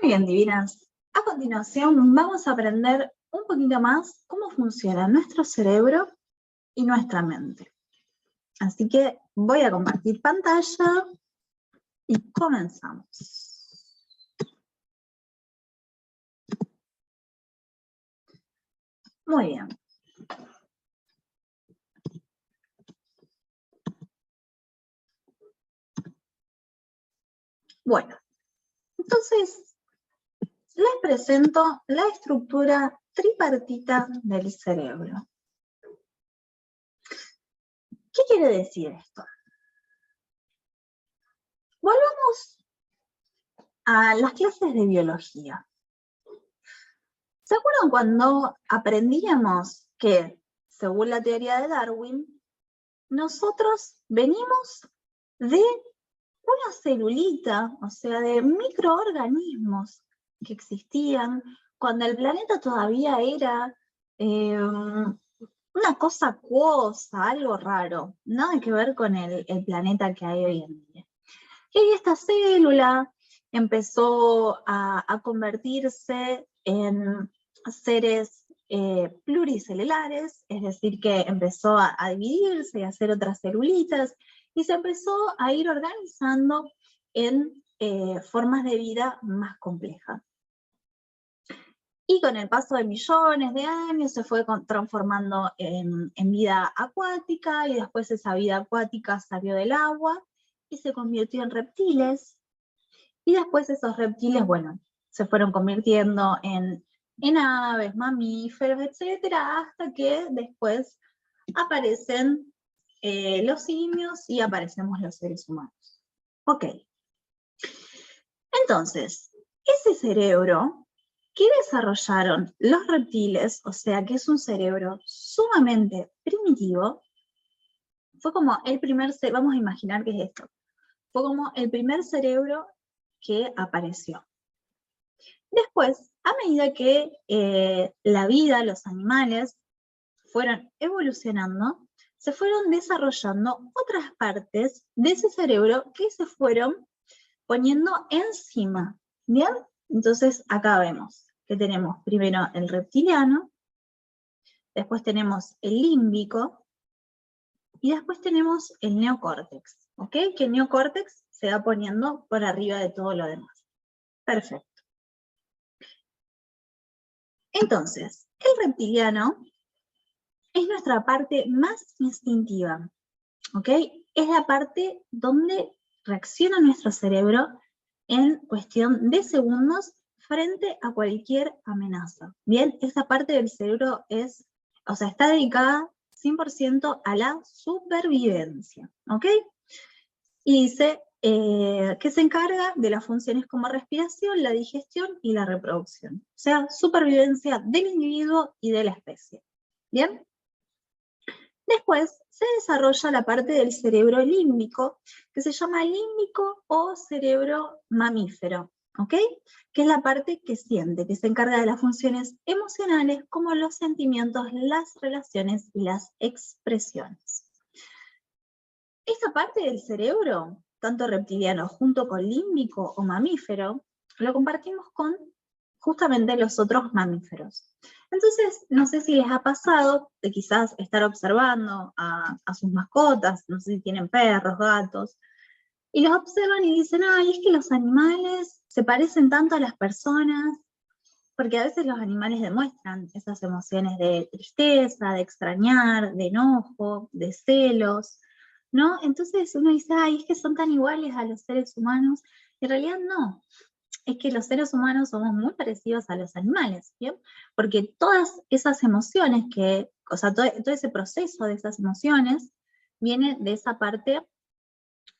Muy bien, divinas. A continuación vamos a aprender un poquito más cómo funciona nuestro cerebro y nuestra mente. Así que voy a compartir pantalla y comenzamos. Muy bien. Bueno, entonces les presento la estructura tripartita del cerebro. ¿Qué quiere decir esto? Volvamos a las clases de biología. ¿Se acuerdan cuando aprendíamos que, según la teoría de Darwin, nosotros venimos de una celulita, o sea, de microorganismos que existían cuando el planeta todavía era una cosa acuosa, algo raro, nada que ver con el planeta que hay hoy en día? Y esta célula empezó a convertirse en seres pluricelulares, es decir, que empezó a dividirse y a hacer otras celulitas, y se empezó a ir organizando en formas de vida más complejas. Y con el paso de millones de años se fue transformando en vida acuática, y después esa vida acuática salió del agua y se convirtió en reptiles, y después esos reptiles, bueno, se fueron convirtiendo en aves, mamíferos, etcétera, hasta que después aparecen los simios y aparecemos los seres humanos. Ok. Entonces, ese cerebro que desarrollaron los reptiles, o sea que es un cerebro sumamente primitivo, fue como el primer, vamos a imaginar que es esto, fue como el primer cerebro que apareció. Después, a medida que la vida, los animales, fueron evolucionando, se fueron desarrollando otras partes de ese cerebro que se fueron poniendo encima, ¿bien? Entonces, acá vemos que tenemos primero el reptiliano, después tenemos el límbico, y después tenemos el neocórtex, ¿ok? Que el neocórtex se va poniendo por arriba de todo lo demás. Perfecto. Entonces, el reptiliano es nuestra parte más instintiva, ¿ok? Es la parte donde reacciona nuestro cerebro en cuestión de segundos frente a cualquier amenaza. Bien, esa parte del cerebro es, o sea, está dedicada 100% a la supervivencia, ¿ok? Y dice que se encarga de las funciones como respiración, la digestión y la reproducción. O sea, supervivencia del individuo y de la especie. ¿Bien? Después se desarrolla la parte del cerebro límbico, que se llama límbico o cerebro mamífero, ¿ok? Que es la parte que siente, que se encarga de las funciones emocionales como los sentimientos, las relaciones y las expresiones. Esta parte del cerebro, tanto reptiliano junto con límbico o mamífero, lo compartimos con justamente los otros mamíferos. Entonces, no sé si les ha pasado de quizás estar observando a sus mascotas, no sé si tienen perros, gatos, y los observan y dicen, ay, es que los animales se parecen tanto a las personas, porque a veces los animales demuestran esas emociones de tristeza, de extrañar, de enojo, de celos, ¿no? Entonces uno dice, ay, es que son tan iguales a los seres humanos, y en realidad no. Es que los seres humanos somos muy parecidos a los animales, ¿bien? Porque todas esas emociones o sea, todo ese proceso de esas emociones viene de esa parte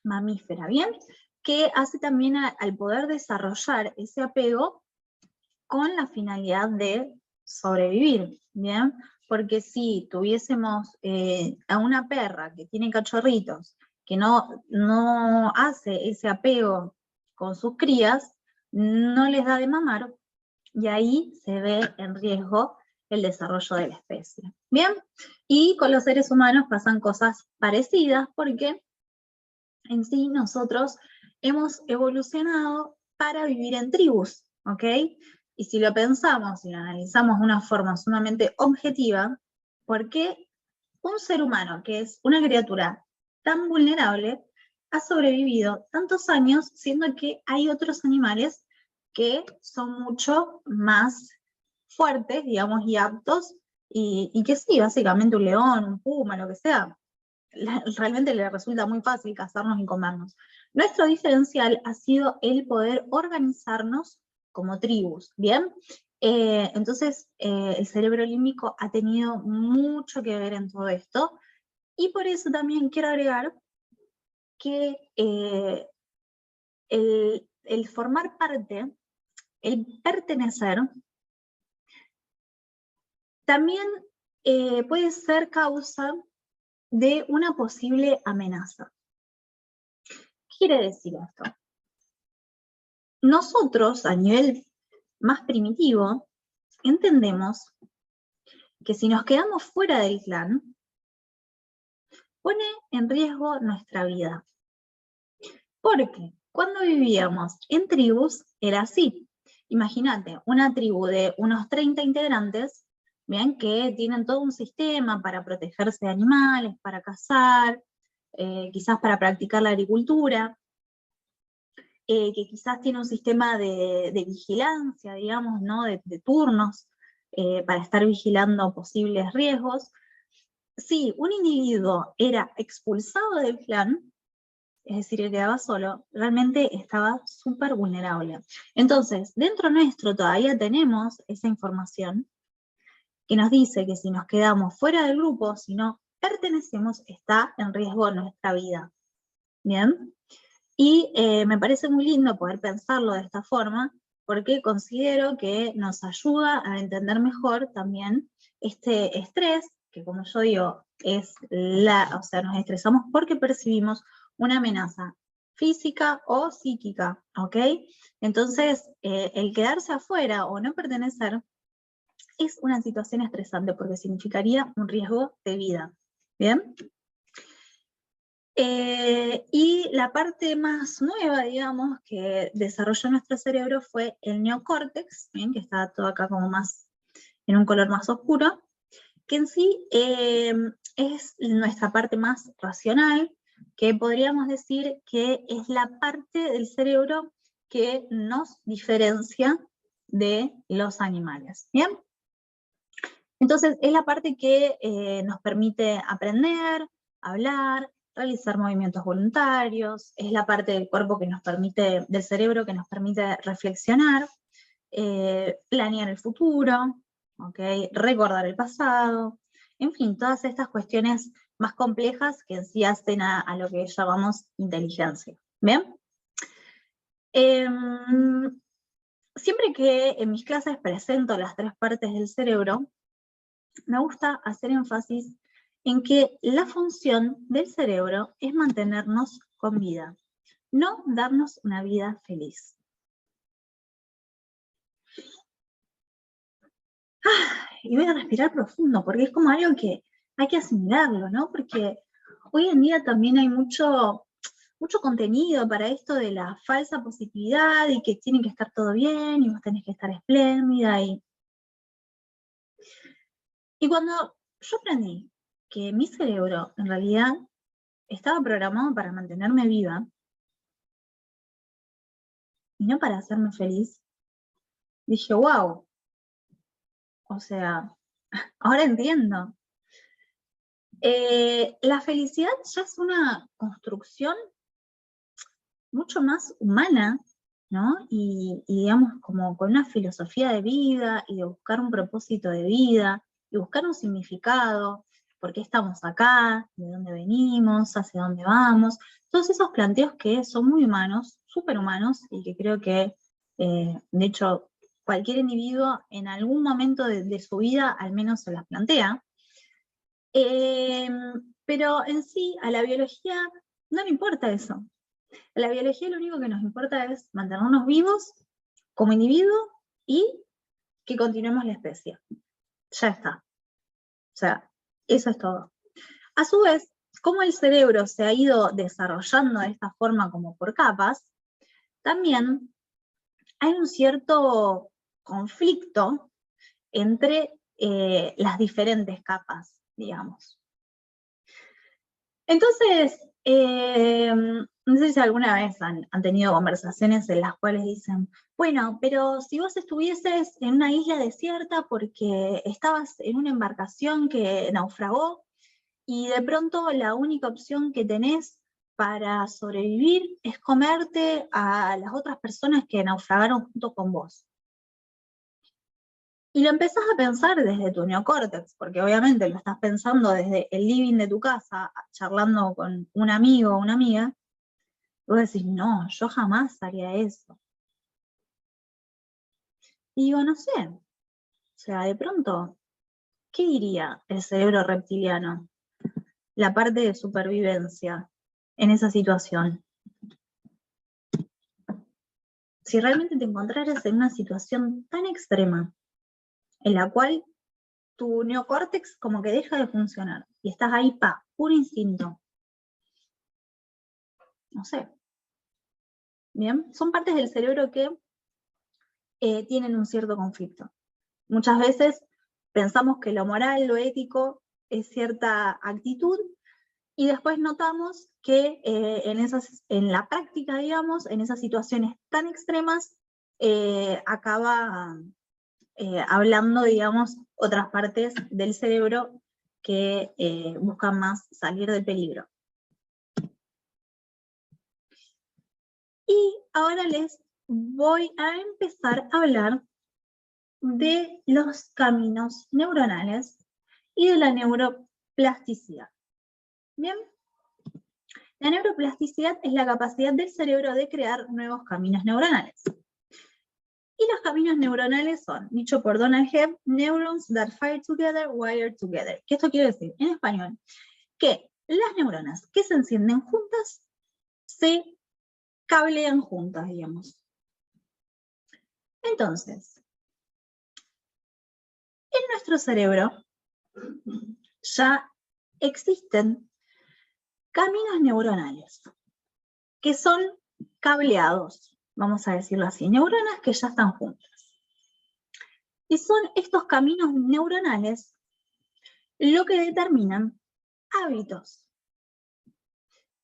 mamífera, ¿bien? Que hace también al poder desarrollar ese apego con la finalidad de sobrevivir, ¿bien? Porque si tuviésemos a una perra que tiene cachorritos, que no hace ese apego con sus crías, no les da de mamar, y ahí se ve en riesgo el desarrollo de la especie. ¿Bien? Y con los seres humanos pasan cosas parecidas, porque en sí nosotros hemos evolucionado para vivir en tribus, ¿ok? Y si lo pensamos y lo analizamos de una forma sumamente objetiva, ¿por qué un ser humano, que es una criatura tan vulnerable, ha sobrevivido tantos años, siendo que hay otros animales que son mucho más fuertes, digamos, y aptos, y que sí, básicamente un león, un puma, lo que sea, realmente le resulta muy fácil cazarnos y comernos. Nuestro diferencial ha sido el poder organizarnos como tribus, ¿bien? Entonces, el cerebro límbico ha tenido mucho que ver en todo esto, y por eso también quiero agregar que el formar parte, el pertenecer, también puede ser causa de una posible amenaza. ¿Qué quiere decir esto? Nosotros, a nivel más primitivo, entendemos que si nos quedamos fuera del clan, pone en riesgo nuestra vida. Porque cuando vivíamos en tribus era así. Imagínate, una tribu de unos 30 integrantes, bien, que tienen todo un sistema para protegerse de animales, para cazar, quizás para practicar la agricultura, que quizás tiene un sistema de vigilancia, digamos, ¿no? de turnos, para estar vigilando posibles riesgos. Si un individuo era expulsado del clan, es decir, que quedaba solo, realmente estaba súper vulnerable. Entonces, dentro nuestro todavía tenemos esa información que nos dice que si nos quedamos fuera del grupo, si no pertenecemos, está en riesgo nuestra vida. ¿Bien? Y me parece muy lindo poder pensarlo de esta forma, porque considero que nos ayuda a entender mejor también este estrés, que como yo digo, o sea, nos estresamos porque percibimos una amenaza física o psíquica, ¿ok? Entonces, el quedarse afuera o no pertenecer es una situación estresante porque significaría un riesgo de vida, ¿bien? Y la parte más nueva, digamos, que desarrolló nuestro cerebro fue el neocórtex, ¿bien? Que está todo acá como más, en un color más oscuro, que en sí es nuestra parte más racional, que podríamos decir que es la parte del cerebro que nos diferencia de los animales, ¿bien? Entonces, es la parte que nos permite aprender, hablar, realizar movimientos voluntarios, es la parte del cuerpo que nos permite, del cerebro que nos permite reflexionar, planear el futuro, ¿okay? Recordar el pasado, en fin, todas estas cuestiones más complejas que en sí hacen a lo que llamamos inteligencia. ¿Bien? Siempre que en mis clases presento las tres partes del cerebro, me gusta hacer énfasis en que la función del cerebro es mantenernos con vida, no darnos una vida feliz. Y voy a respirar profundo, porque es como algo que hay que asimilarlo, ¿no? Porque hoy en día también hay mucho contenido para esto de la falsa positividad y que tiene que estar todo bien y vos tenés que estar espléndida. Y cuando yo aprendí que mi cerebro en realidad estaba programado para mantenerme viva y no para hacerme feliz, dije, wow, o sea, ahora entiendo. La felicidad ya es una construcción mucho más humana, ¿no? Y digamos, como con una filosofía de vida y de buscar un propósito de vida y buscar un significado, por qué estamos acá, de dónde venimos, hacia dónde vamos, todos esos planteos que son muy humanos, súper humanos, y que creo que, de hecho, cualquier individuo en algún momento de su vida al menos se las plantea. Pero en sí, a la biología no le importa eso. A la biología lo único que nos importa es mantenernos vivos como individuo y que continuemos la especie. Ya está. O sea, eso es todo. A su vez, como el cerebro se ha ido desarrollando de esta forma como por capas, también hay un cierto conflicto entre las diferentes capas, digamos. Entonces, no sé si alguna vez han tenido conversaciones en las cuales dicen, bueno, pero si vos estuvieses en una isla desierta porque estabas en una embarcación que naufragó y de pronto la única opción que tenés para sobrevivir es comerte a las otras personas que naufragaron junto con vos. Y lo empezás a pensar desde tu neocórtex, porque obviamente lo estás pensando desde el living de tu casa, charlando con un amigo o una amiga, y vos decís, no, yo jamás haría eso. Y digo, no sé, o sea, de pronto, ¿qué diría el cerebro reptiliano? La parte de supervivencia en esa situación. Si realmente te encontraras en una situación tan extrema, en la cual tu neocórtex como que deja de funcionar, y estás ahí, puro instinto. No sé. Bien, son partes del cerebro que tienen un cierto conflicto. Muchas veces pensamos que lo moral, lo ético, es cierta actitud, y después notamos que en la práctica, digamos, en esas situaciones tan extremas, acaba hablando, digamos, otras partes del cerebro que buscan más salir del peligro. Y ahora les voy a empezar a hablar de los caminos neuronales y de la neuroplasticidad. Bien, la neuroplasticidad es la capacidad del cerebro de crear nuevos caminos neuronales. Y los caminos neuronales son, dicho por Donald Hebb, neurons that fire together, wire together. ¿Qué esto quiere decir? En español, que las neuronas que se encienden juntas se cablean juntas, digamos. Entonces, en nuestro cerebro ya existen caminos neuronales que son cableados, vamos a decirlo así, neuronas que ya están juntas. Y son estos caminos neuronales lo que determinan hábitos.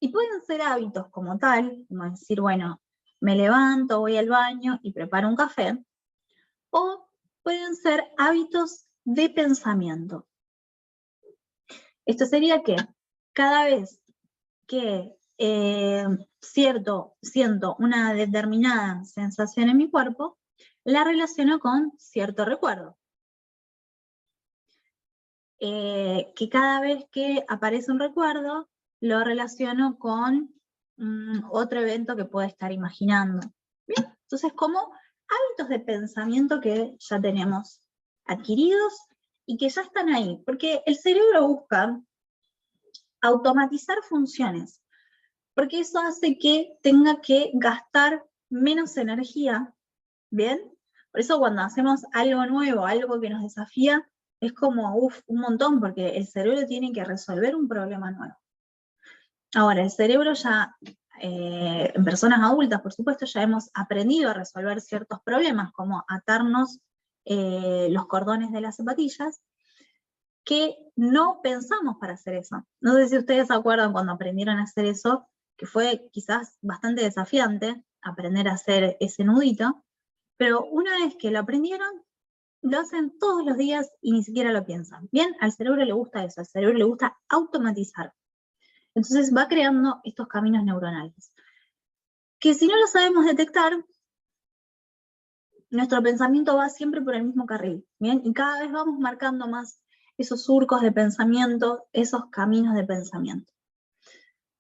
Y pueden ser hábitos como tal, como decir, bueno, me levanto, voy al baño y preparo un café, o pueden ser hábitos de pensamiento. Esto sería que cada vez que siento una determinada sensación en mi cuerpo, la relaciono con cierto recuerdo. Que cada vez que aparece un recuerdo, lo relaciono con otro evento que pueda estar imaginando. Bien, entonces como hábitos de pensamiento que ya tenemos adquiridos y que ya están ahí, porque el cerebro busca automatizar funciones, porque eso hace que tenga que gastar menos energía, ¿bien? Por eso cuando hacemos algo nuevo, algo que nos desafía, es como, un montón, porque el cerebro tiene que resolver un problema nuevo. Ahora, el cerebro ya, en personas adultas, por supuesto, ya hemos aprendido a resolver ciertos problemas, como atarnos los cordones de las zapatillas, que no pensamos para hacer eso. No sé si ustedes se acuerdan cuando aprendieron a hacer eso, que fue quizás bastante desafiante aprender a hacer ese nudito, pero una vez que lo aprendieron, lo hacen todos los días y ni siquiera lo piensan. Bien, al cerebro le gusta eso, al cerebro le gusta automatizar. Entonces va creando estos caminos neuronales, que si no lo sabemos detectar, nuestro pensamiento va siempre por el mismo carril, ¿bien? Y cada vez vamos marcando más esos surcos de pensamiento, esos caminos de pensamiento.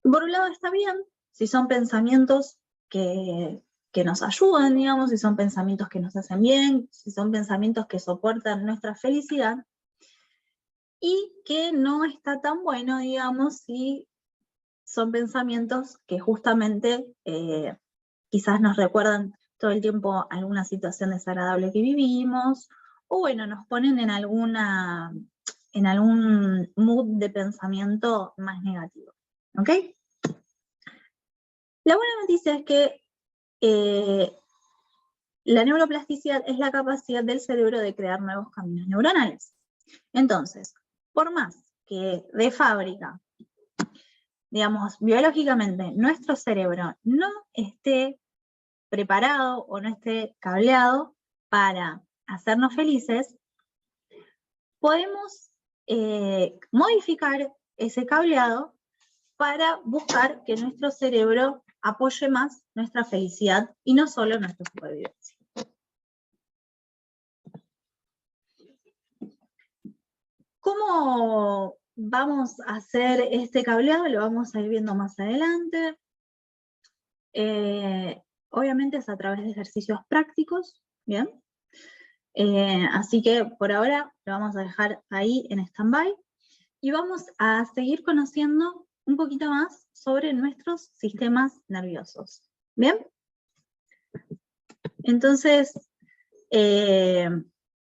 Por un lado está bien, si son pensamientos que nos ayudan, digamos, si son pensamientos que nos hacen bien, si son pensamientos que soportan nuestra felicidad, y que no está tan bueno, digamos, si son pensamientos que justamente quizás nos recuerdan todo el tiempo alguna situación desagradable que vivimos, o bueno, nos ponen en algún mood de pensamiento más negativo, ¿ok? La buena noticia es que La neuroplasticidad es la capacidad del cerebro de crear nuevos caminos neuronales. Entonces, por más que de fábrica, digamos, biológicamente, nuestro cerebro no esté preparado o no esté cableado para hacernos felices, podemos modificar ese cableado para buscar que nuestro cerebro apoye más nuestra felicidad y no solo nuestra supervivencia. ¿Cómo vamos a hacer este cableado? Lo vamos a ir viendo más adelante. Obviamente es a través de ejercicios prácticos, ¿bien? Así que por ahora lo vamos a dejar ahí en stand-by y vamos a seguir conociendo un poquito más sobre nuestros sistemas nerviosos, ¿bien? Entonces,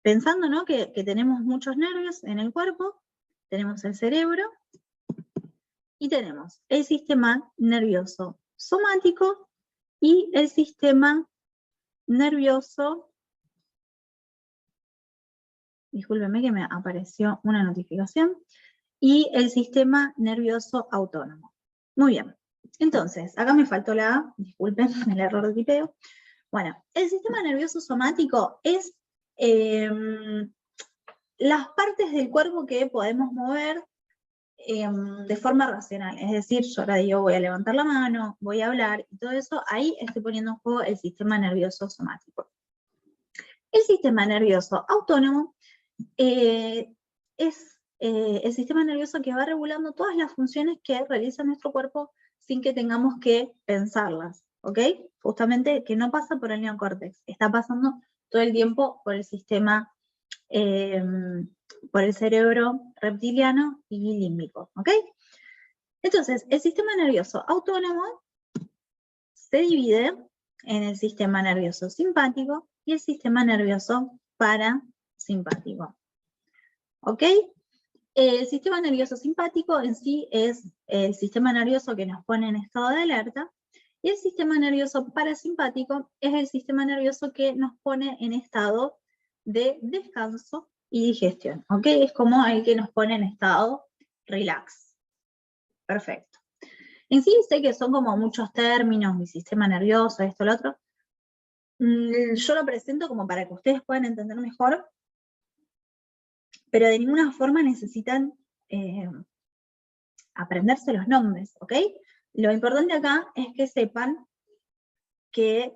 pensando, ¿no?, que tenemos muchos nervios en el cuerpo, tenemos el cerebro y tenemos el sistema nervioso somático y el sistema nervioso, discúlpenme que me apareció una notificación, y el sistema nervioso autónomo. Muy bien, entonces, acá me faltó la A, disculpen el error de tipeo. Bueno, el sistema nervioso somático es las partes del cuerpo que podemos mover de forma racional, es decir, yo ahora digo voy a levantar la mano, voy a hablar, y todo eso, ahí estoy poniendo en juego el sistema nervioso somático. El sistema nervioso autónomo es el sistema nervioso que va regulando todas las funciones que realiza nuestro cuerpo sin que tengamos que pensarlas, ¿ok? Justamente que no pasa por el neocórtex, está pasando todo el tiempo por el sistema, por el cerebro reptiliano y límbico, ¿ok? Entonces, el sistema nervioso autónomo se divide en el sistema nervioso simpático y el sistema nervioso parasimpático, ¿ok? El sistema nervioso simpático en sí es el sistema nervioso que nos pone en estado de alerta, y el sistema nervioso parasimpático es el sistema nervioso que nos pone en estado de descanso y digestión, ¿ok? Es como el que nos pone en estado relax. Perfecto. En sí sé que son como muchos términos, mi sistema nervioso, esto, lo otro. Yo lo presento como para que ustedes puedan entender mejor, pero de ninguna forma necesitan aprenderse los nombres, ¿ok? Lo importante acá es que sepan que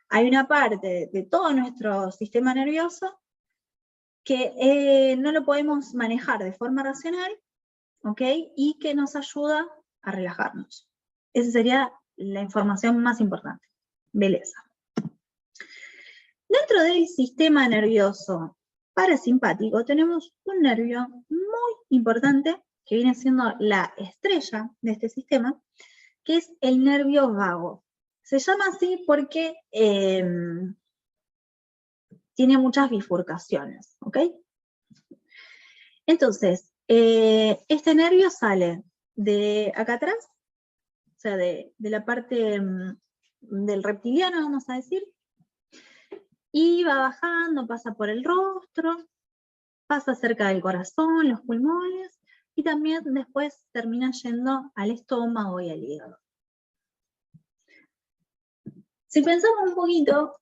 hay una parte de todo nuestro sistema nervioso que no lo podemos manejar de forma racional, ¿ok? Y que nos ayuda a relajarnos. Esa sería la información más importante. Belleza. Dentro del sistema nervioso parasimpático tenemos un nervio muy importante que viene siendo la estrella de este sistema, que es el nervio vago. Se llama así porque tiene muchas bifurcaciones, ¿ok? Entonces, este nervio sale de acá atrás, o sea, de la parte del reptiliano, vamos a decir, y va bajando, pasa por el rostro, pasa cerca del corazón, los pulmones, y también después termina yendo al estómago y al hígado. Si pensamos un poquito,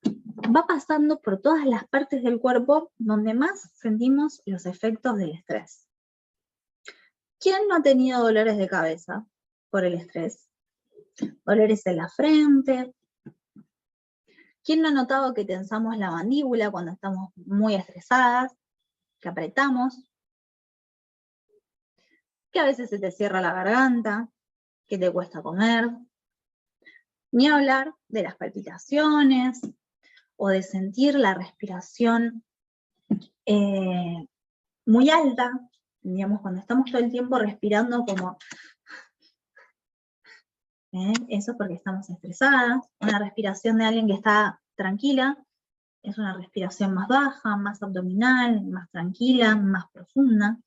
va pasando por todas las partes del cuerpo donde más sentimos los efectos del estrés. ¿Quién no ha tenido dolores de cabeza por el estrés? Dolores en la frente. ¿Quién no ha notado que tensamos la mandíbula cuando estamos muy estresadas? Que apretamos. Que a veces se te cierra la garganta, que te cuesta comer. Ni hablar de las palpitaciones o de sentir la respiración muy alta, digamos, cuando estamos todo el tiempo respirando como... eso porque estamos estresadas. Una respiración de alguien que está tranquila es una respiración más baja, más abdominal, más tranquila, más profunda.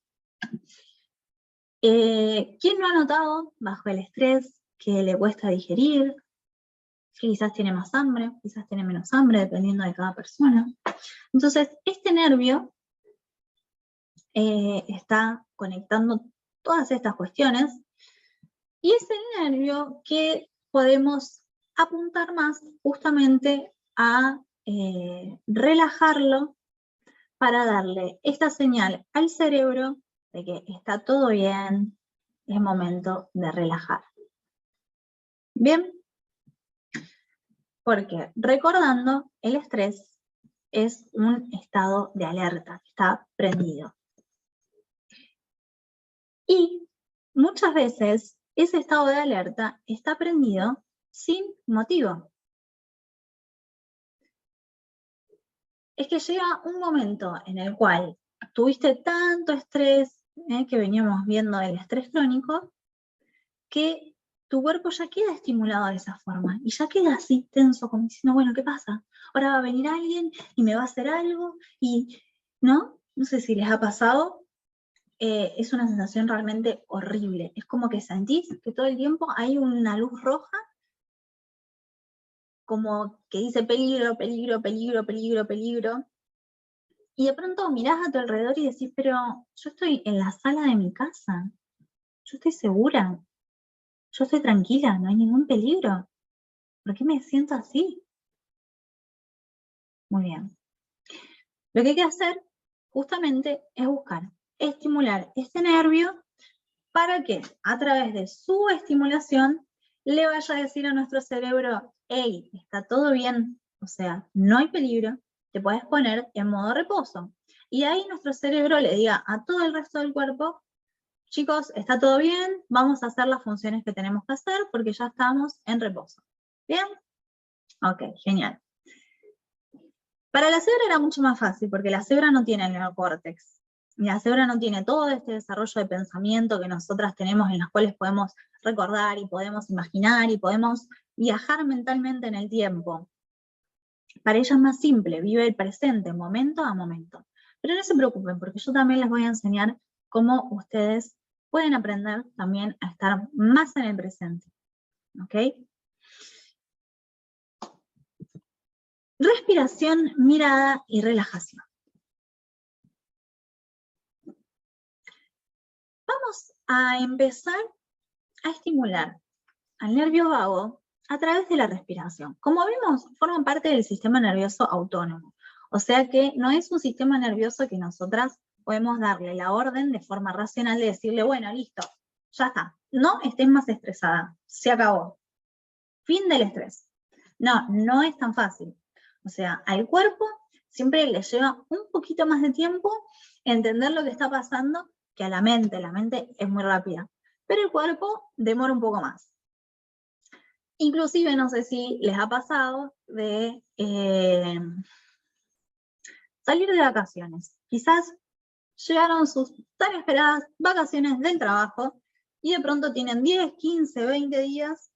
¿Quién no ha notado bajo el estrés que le cuesta digerir? quizás tiene más hambre, quizás tiene menos hambre, dependiendo de cada persona. Entonces, este nervio está conectando todas estas cuestiones, y es el nervio que podemos apuntar más justamente a relajarlo para darle esta señal al cerebro de que está todo bien, es momento de relajar. Bien, porque recordando, el estrés es un estado de alerta, está prendido. Y muchas veces ese estado de alerta está prendido sin motivo. Es que llega un momento en el cual tuviste tanto estrés, que veníamos viendo el estrés crónico, que tu cuerpo ya queda estimulado de esa forma, y ya queda así tenso, como diciendo, bueno, ¿qué pasa? Ahora va a venir alguien y me va a hacer algo, y ¿no? No sé si les ha pasado. Es una sensación realmente horrible. Es como que sentís que todo el tiempo hay una luz roja, como que dice peligro, peligro, peligro, peligro, peligro. Y de pronto mirás a tu alrededor y decís, pero yo estoy en la sala de mi casa. Yo estoy segura. Yo estoy tranquila, no hay ningún peligro. ¿Por qué me siento así? Muy bien. Lo que hay que hacer justamente es buscar estimular este nervio para que a través de su estimulación le vaya a decir a nuestro cerebro, hey, está todo bien, o sea, no hay peligro, te puedes poner en modo reposo. Y ahí nuestro cerebro le diga a todo el resto del cuerpo, chicos, está todo bien, vamos a hacer las funciones que tenemos que hacer porque ya estamos en reposo. ¿Bien? Ok, genial. Para la cebra era mucho más fácil, porque la cebra no tiene el neocórtex. Y la cebra no tiene todo este desarrollo de pensamiento que nosotras tenemos, en los cuales podemos recordar y podemos imaginar y podemos viajar mentalmente en el tiempo. Para ella es más simple, vive el presente, momento a momento. Pero no se preocupen, porque yo también les voy a enseñar cómo ustedes pueden aprender también a estar más en el presente. ¿Ok? Respiración, mirada y relajación. Vamos a empezar a estimular al nervio vago a través de la respiración. Como vimos, forman parte del sistema nervioso autónomo. O sea que no es un sistema nervioso que nosotras podemos darle la orden de forma racional de decirle, bueno, listo, ya está, no estés más estresada, se acabó. Fin del estrés. No, no es tan fácil. O sea, al cuerpo siempre le lleva un poquito más de tiempo entender lo que está pasando que a la mente. La mente es muy rápida, pero el cuerpo demora un poco más. Inclusive, no sé si les ha pasado de salir de vacaciones. Quizás llegaron sus tan esperadas vacaciones del trabajo y de pronto tienen 10, 15, 20 días,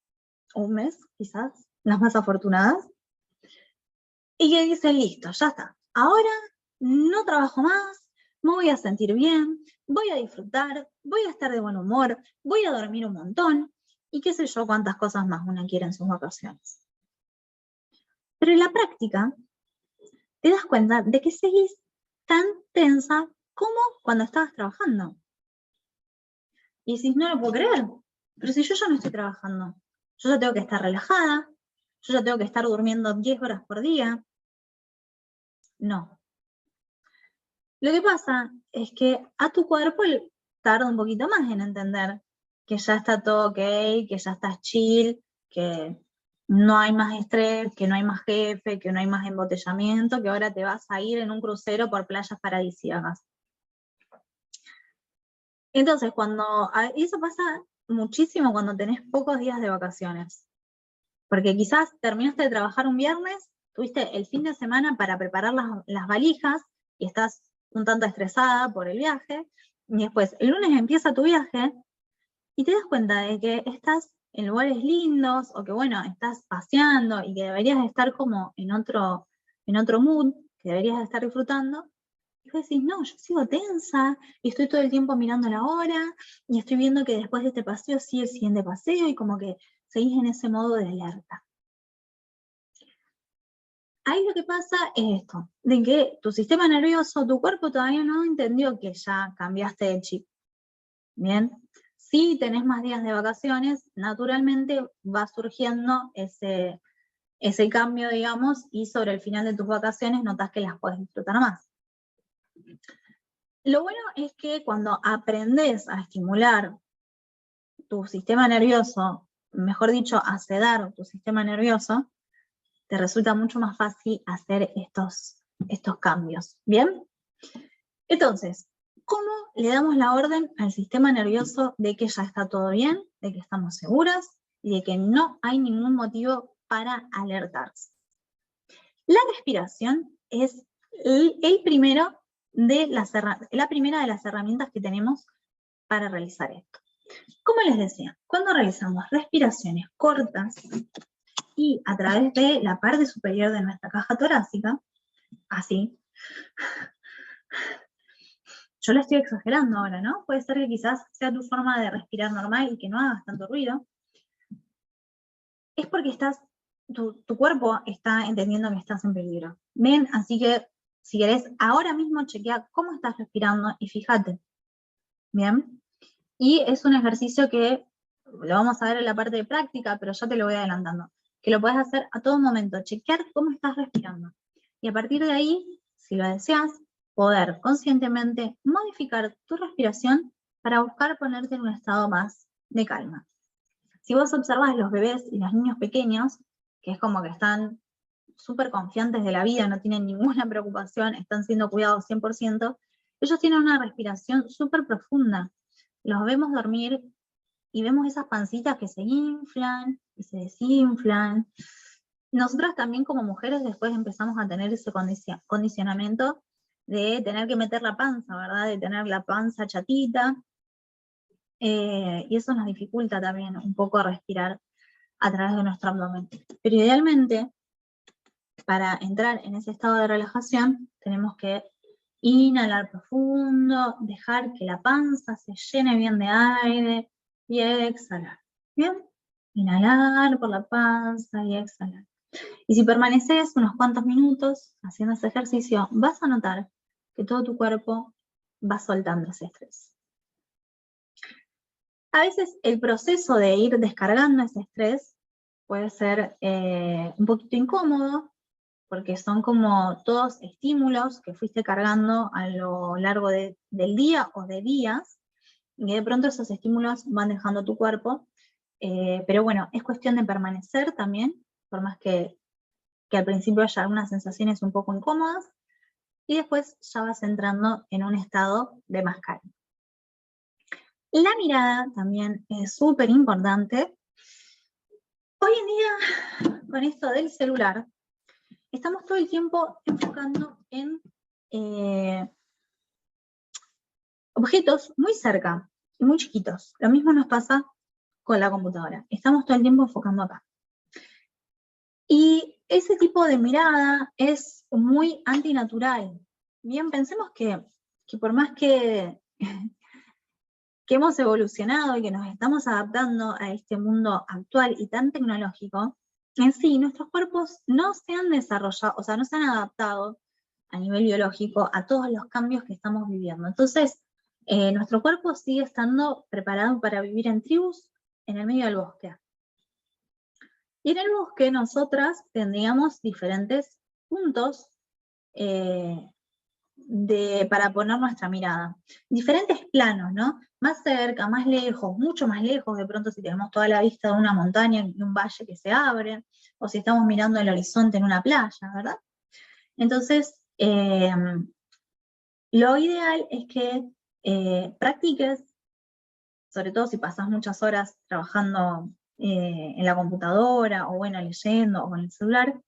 o un mes, quizás, las más afortunadas, y que dicen, listo, ya está, ahora no trabajo más, me voy a sentir bien, voy a disfrutar, voy a estar de buen humor, voy a dormir un montón, y qué sé yo cuántas cosas más una quiere en sus vacaciones. Pero en la práctica, te das cuenta de que seguís tan tensa como cuando estabas trabajando. Y decís, no lo puedo creer, pero si yo ya no estoy trabajando, yo ya tengo que estar relajada, yo ya tengo que estar durmiendo 10 horas por día. No. Lo que pasa es que a tu cuerpo tarda un poquito más en entender que ya está todo ok, que ya estás chill, que no hay más estrés, que no hay más jefe, que no hay más embotellamiento, que ahora te vas a ir en un crucero por playas paradisíacas. Entonces, eso pasa muchísimo cuando tenés pocos días de vacaciones. Porque quizás terminaste de trabajar un viernes, tuviste el fin de semana para preparar las valijas y estás un tanto estresada por el viaje, y después el lunes empieza tu viaje y te das cuenta de que estás en lugares lindos, o que bueno, estás paseando y que deberías estar como en otro mood, que deberías estar disfrutando, y vos decís, no, yo sigo tensa, y estoy todo el tiempo mirando la hora, y estoy viendo que después de este paseo sigue el siguiente paseo, y como que seguís en ese modo de alerta. ahí lo que pasa es esto, de que tu sistema nervioso, tu cuerpo todavía no entendió que ya cambiaste de chip. Bien, si tenés más días de vacaciones, naturalmente va surgiendo ese cambio, digamos, y sobre el final de tus vacaciones notas que las puedes disfrutar más. Lo bueno es que cuando aprendes a estimular tu sistema nervioso, mejor dicho, a sedar tu sistema nervioso, te resulta mucho más fácil hacer estos cambios, ¿bien? Entonces, ¿cómo le damos la orden al sistema nervioso de que ya está todo bien, de que estamos seguras y de que no hay ningún motivo para alertarse? La respiración es la primera de las herramientas que tenemos para realizar esto. Como les decía, cuando realizamos respiraciones cortas y a través de la parte superior de nuestra caja torácica, así, yo lo estoy exagerando ahora, ¿no? Puede ser que quizás sea tu forma de respirar normal y que no hagas tanto ruido. Es porque tu cuerpo está entendiendo que estás en peligro. ¿Ven? Así que, si querés, ahora mismo chequea cómo estás respirando y fíjate. ¿Bien? Y es un ejercicio que lo vamos a ver en la parte de práctica, pero ya te lo voy adelantando. Que lo puedes hacer a todo momento, chequear cómo estás respirando. Y a partir de ahí, si lo deseas, poder conscientemente modificar tu respiración para buscar ponerte en un estado más de calma. Si vos observas los bebés y los niños pequeños, que es como que están súper confiantes de la vida, no tienen ninguna preocupación, están siendo cuidados 100%, ellos tienen una respiración súper profunda. Los vemos dormir y vemos esas pancitas que se inflan y se desinflan. Nosotras también como mujeres después empezamos a tener ese condicionamiento de tener que meter la panza, ¿verdad? De tener la panza chatita. Y eso nos dificulta también un poco respirar a través de nuestro abdomen. Pero idealmente, para entrar en ese estado de relajación, tenemos que inhalar profundo, dejar que la panza se llene bien de aire y exhalar. ¿Bien? Inhalar por la panza y exhalar. Y si permaneces unos cuantos minutos haciendo ese ejercicio, vas a notar que todo tu cuerpo va soltando ese estrés. A veces el proceso de ir descargando ese estrés puede ser un poquito incómodo, porque son como todos estímulos que fuiste cargando a lo largo del día o de días, y de pronto esos estímulos van dejando tu cuerpo, pero bueno, es cuestión de permanecer también, por más que al principio haya algunas sensaciones un poco incómodas, y después ya vas entrando en un estado de más calma. La mirada también es súper importante. Hoy en día, con esto del celular, estamos todo el tiempo enfocando en objetos muy cerca y muy chiquitos. Lo mismo nos pasa con la computadora. Estamos todo el tiempo enfocando acá. Y ese tipo de mirada es muy antinatural. Bien, pensemos que por más que hemos evolucionado y que nos estamos adaptando a este mundo actual y tan tecnológico, en sí, nuestros cuerpos no se han desarrollado, o sea, no se han adaptado a nivel biológico a todos los cambios que estamos viviendo. Entonces, nuestro cuerpo sigue estando preparado para vivir en tribus en el medio del bosque. Y en el bosque nosotras tendríamos diferentes puntos para poner nuestra mirada. Diferentes planos, ¿no? Más cerca, más lejos, mucho más lejos, de pronto si tenemos toda la vista de una montaña y un valle que se abre, o si estamos mirando el horizonte en una playa, ¿verdad? Entonces, lo ideal es que practiques, sobre todo si pasas muchas horas trabajando en la computadora, o bueno, leyendo, o con el celular,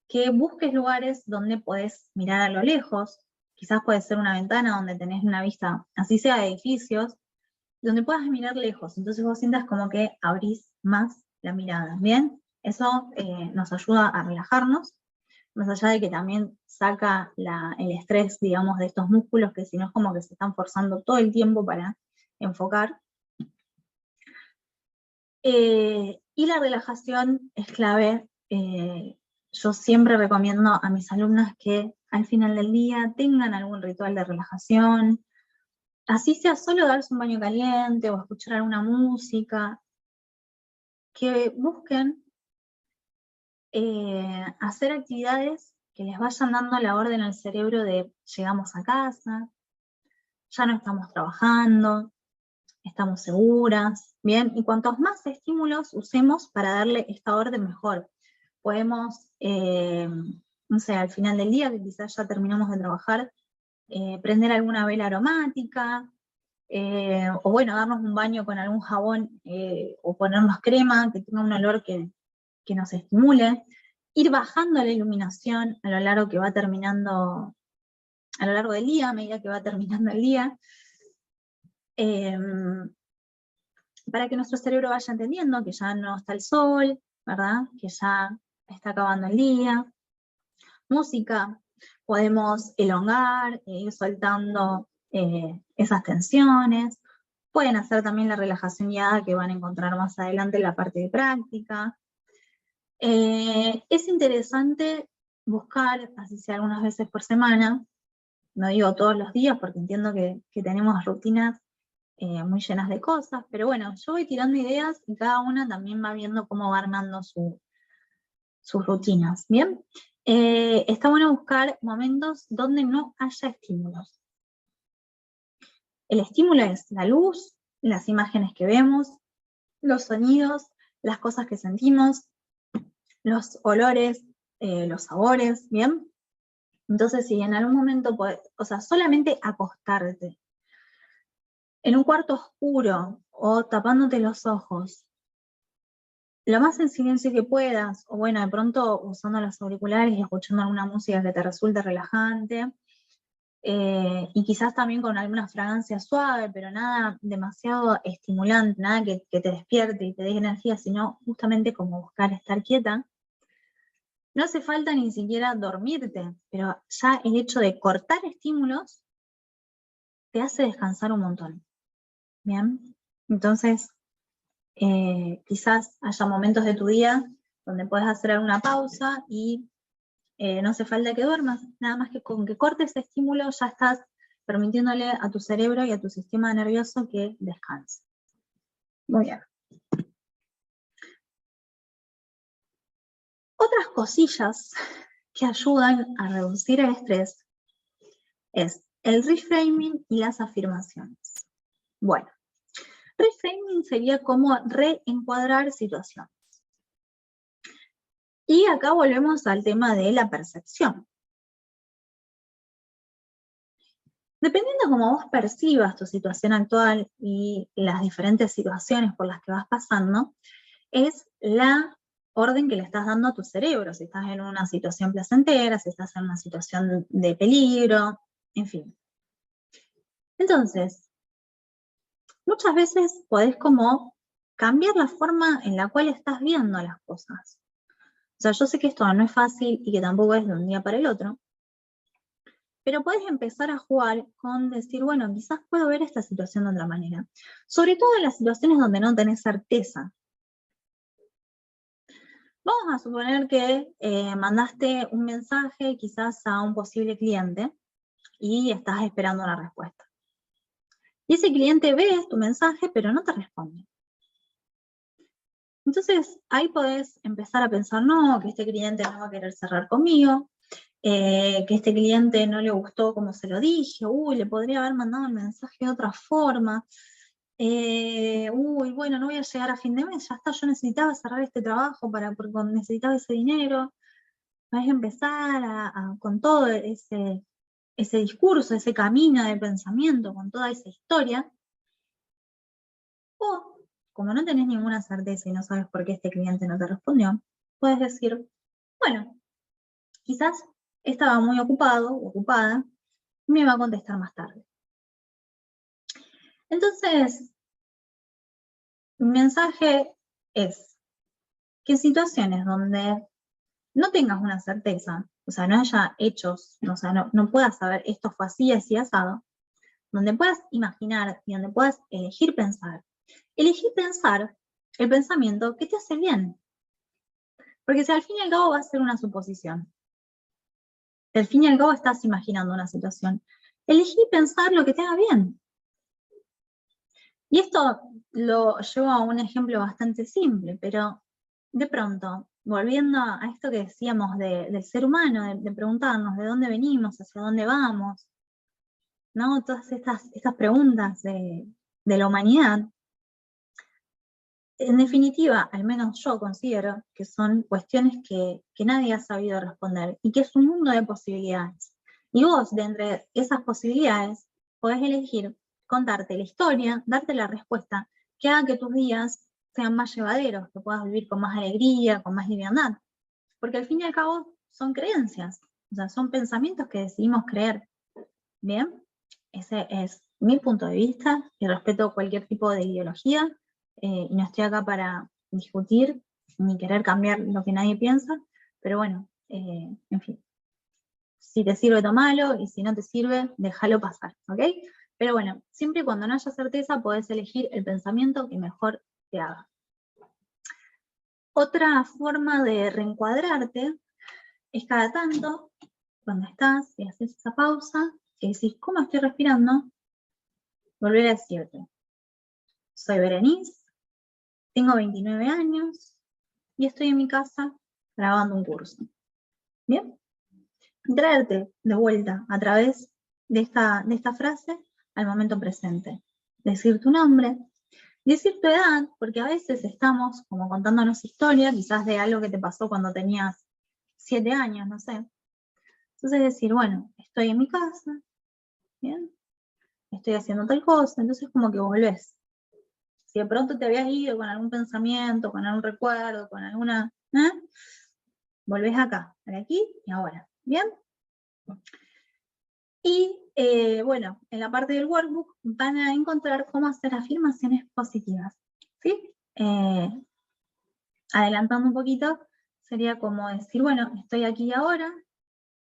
que busques lugares donde puedes mirar a lo lejos. Quizás puede ser una ventana donde tenés una vista, así sea de edificios, donde puedas mirar lejos. Entonces vos sientas como que abrís más la mirada, ¿bien? Eso nos ayuda a relajarnos, más allá de que también saca el estrés, digamos, de estos músculos, que si no es como que se están forzando todo el tiempo para enfocar. Y la relajación es clave yo siempre recomiendo a mis alumnas que al final del día tengan algún ritual de relajación, así sea solo darse un baño caliente o escuchar alguna música, que busquen hacer actividades que les vayan dando la orden al cerebro de llegamos a casa, ya no estamos trabajando, estamos seguras, ¿bien? Y cuantos más estímulos usemos para darle esta orden, mejor. Podemos, no sé, al final del día, que quizás ya terminamos de trabajar, prender alguna vela aromática, o bueno, darnos un baño con algún jabón, o ponernos crema que tenga un olor que nos estimule, ir bajando la iluminación a lo largo que va terminando, a lo largo del día, a medida que va terminando el día, para que nuestro cerebro vaya entendiendo que ya no está el sol, ¿verdad? Que ya está acabando el día. Música, podemos elongar, ir soltando esas tensiones. Pueden hacer también la relajación guiada que van a encontrar más adelante en la parte de práctica. Es interesante buscar, así sea algunas veces por semana, no digo todos los días porque entiendo que tenemos rutinas muy llenas de cosas, pero bueno, yo voy tirando ideas y cada una también va viendo cómo va armando sus rutinas, ¿bien? Está bueno buscar momentos donde no haya estímulos. El estímulo es la luz, las imágenes que vemos, los sonidos, las cosas que sentimos, los olores, los sabores, ¿bien? Entonces, si en algún momento podés, o sea, solamente acostarte en un cuarto oscuro o tapándote los ojos, lo más en silencio que puedas, o bueno, de pronto usando los auriculares y escuchando alguna música que te resulte relajante, y quizás también con alguna fragancia suave, pero nada demasiado estimulante, nada que te despierte y te dé energía, sino justamente como buscar estar quieta. No hace falta ni siquiera dormirte, pero ya el hecho de cortar estímulos te hace descansar un montón. ¿Bien? Entonces, quizás haya momentos de tu día donde puedes hacer alguna pausa y no hace falta que duermas, nada más que con que cortes ese estímulo ya estás permitiéndole a tu cerebro y a tu sistema nervioso que descanse. Muy bien. Otras cosillas que ayudan a reducir el estrés es el reframing y las afirmaciones. Bueno, reframing sería como reencuadrar situaciones. Y acá volvemos al tema de la percepción. Dependiendo de cómo vos percibas tu situación actual y las diferentes situaciones por las que vas pasando, es la orden que le estás dando a tu cerebro, si estás en una situación placentera, si estás en una situación de peligro, en fin. Entonces, muchas veces podés como cambiar la forma en la cual estás viendo las cosas. O sea, yo sé que esto no es fácil y que tampoco es de un día para el otro, pero puedes empezar a jugar con decir, bueno, quizás puedo ver esta situación de otra manera. Sobre todo en las situaciones donde no tenés certeza. Vamos a suponer que mandaste un mensaje quizás a un posible cliente y estás esperando una respuesta. Y ese cliente ve tu mensaje, pero no te responde. Entonces, ahí podés empezar a pensar, no, que este cliente no va a querer cerrar conmigo, que este cliente no le gustó como se lo dije, uy, le podría haber mandado el mensaje de otra forma, uy, bueno, no voy a llegar a fin de mes, ya está, yo necesitaba cerrar este trabajo porque necesitaba ese dinero. Vas a empezar con todo ese discurso, ese camino de pensamiento, con toda esa historia, o como no tenés ninguna certeza y no sabes por qué este cliente no te respondió, puedes decir, bueno, quizás estaba muy ocupado o ocupada, y me va a contestar más tarde. Entonces, mi mensaje es que en situaciones donde no tengas una certeza, o sea, no haya hechos, o sea, no puedas saber esto fue así, así asado, donde puedas imaginar y donde puedas elegir pensar el pensamiento que te hace bien. Porque si al fin y al cabo va a ser una suposición. Si al fin y al cabo estás imaginando una situación. Elegí pensar lo que te haga bien. Y esto lo llevo a un ejemplo bastante simple, pero de pronto, volviendo a esto que decíamos del ser humano, de preguntarnos de dónde venimos, hacia dónde vamos, ¿no? Todas estas preguntas de la humanidad, en definitiva, al menos yo considero que son cuestiones que nadie ha sabido responder y que es un mundo de posibilidades. Y vos, de entre esas posibilidades, podés elegir contarte la historia, darte la respuesta, que haga que tus días sean más llevaderos, que puedas vivir con más alegría, con más liviandad. Porque al fin y al cabo son creencias, o sea, son pensamientos que decidimos creer. Bien, ese es mi punto de vista y respeto cualquier tipo de ideología y no estoy acá para discutir ni querer cambiar lo que nadie piensa, pero bueno, en fin, si te sirve tomalo y si no te sirve, déjalo pasar, ¿ok? Pero bueno, siempre y cuando no haya certeza podés elegir el pensamiento que mejor te haga. Otra forma de reencuadrarte es cada tanto, cuando estás y haces esa pausa, que decís, ¿cómo estoy respirando? Volver a decirte, soy Berenice, tengo 29 años y estoy en mi casa grabando un curso. ¿Bien? Traerte de vuelta a través de esta frase al momento presente. Decir tu nombre, decir tu edad, porque a veces estamos como contándonos historia, quizás de algo que te pasó cuando tenías 7 años, no sé. Entonces decir, bueno, estoy en mi casa, ¿bien? Estoy haciendo tal cosa, entonces como que volvés. Si de pronto te habías ido con algún pensamiento, con algún recuerdo, con alguna... volvés acá, para aquí y ahora. ¿Bien? Y bueno, en la parte del workbook van a encontrar cómo hacer afirmaciones positivas. ¿Sí? Adelantando un poquito, sería como decir, bueno, estoy aquí y ahora,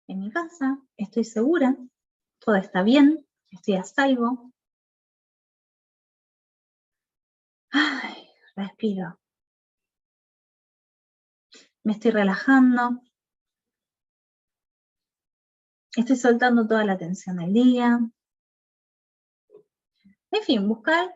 en mi casa, estoy segura, todo está bien, estoy a salvo. Ay, respiro. Me estoy relajando. Estoy soltando toda la tensión del día. En fin, buscar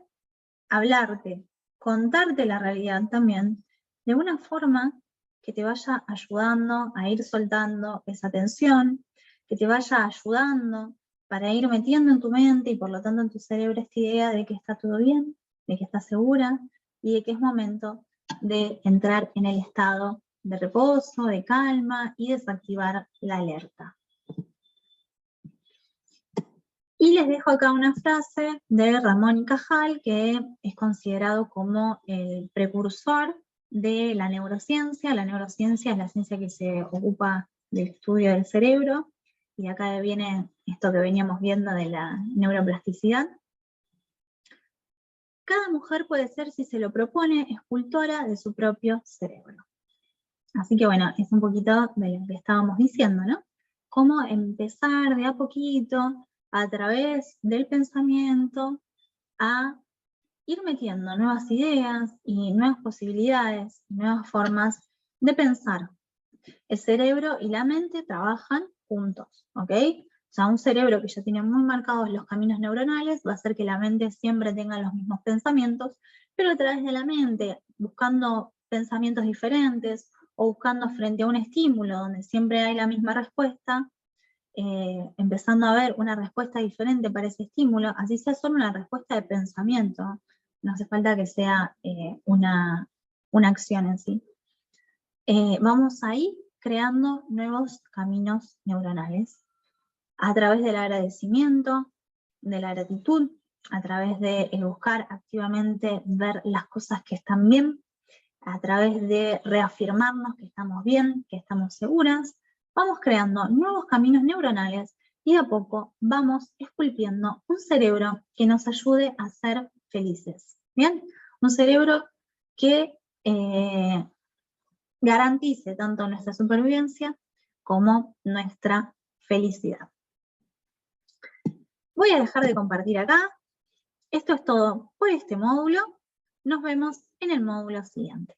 hablarte, contarte la realidad también, de una forma que te vaya ayudando a ir soltando esa tensión, que te vaya ayudando para ir metiendo en tu mente y por lo tanto en tu cerebro esta idea de que está todo bien, de que estás segura y de que es momento de entrar en el estado de reposo, de calma y desactivar la alerta. Y les dejo acá una frase de Ramón y Cajal, que es considerado como el precursor de la neurociencia. La neurociencia es la ciencia que se ocupa del estudio del cerebro, y acá viene esto que veníamos viendo de la neuroplasticidad. Cada mujer puede ser, si se lo propone, escultora de su propio cerebro. Así que bueno, es un poquito de lo que estábamos diciendo, ¿no? Cómo empezar de a poquito, a través del pensamiento, a ir metiendo nuevas ideas y nuevas posibilidades, nuevas formas de pensar. El cerebro y la mente trabajan juntos, ¿ok? O sea, un cerebro que ya tiene muy marcados los caminos neuronales va a hacer que la mente siempre tenga los mismos pensamientos, pero a través de la mente, buscando pensamientos diferentes o buscando frente a un estímulo donde siempre hay la misma respuesta, empezando a ver una respuesta diferente para ese estímulo, así sea solo una respuesta de pensamiento, no hace falta que sea una acción en sí. Vamos a ir creando nuevos caminos neuronales a través del agradecimiento, de la gratitud, a través de buscar activamente ver las cosas que están bien, a través de reafirmarnos que estamos bien, que estamos seguras. Vamos creando nuevos caminos neuronales y de a poco vamos esculpiendo un cerebro que nos ayude a ser felices. ¿Bien? Un cerebro que garantice tanto nuestra supervivencia como nuestra felicidad. Voy a dejar de compartir acá. Esto es todo por este módulo. Nos vemos en el módulo siguiente.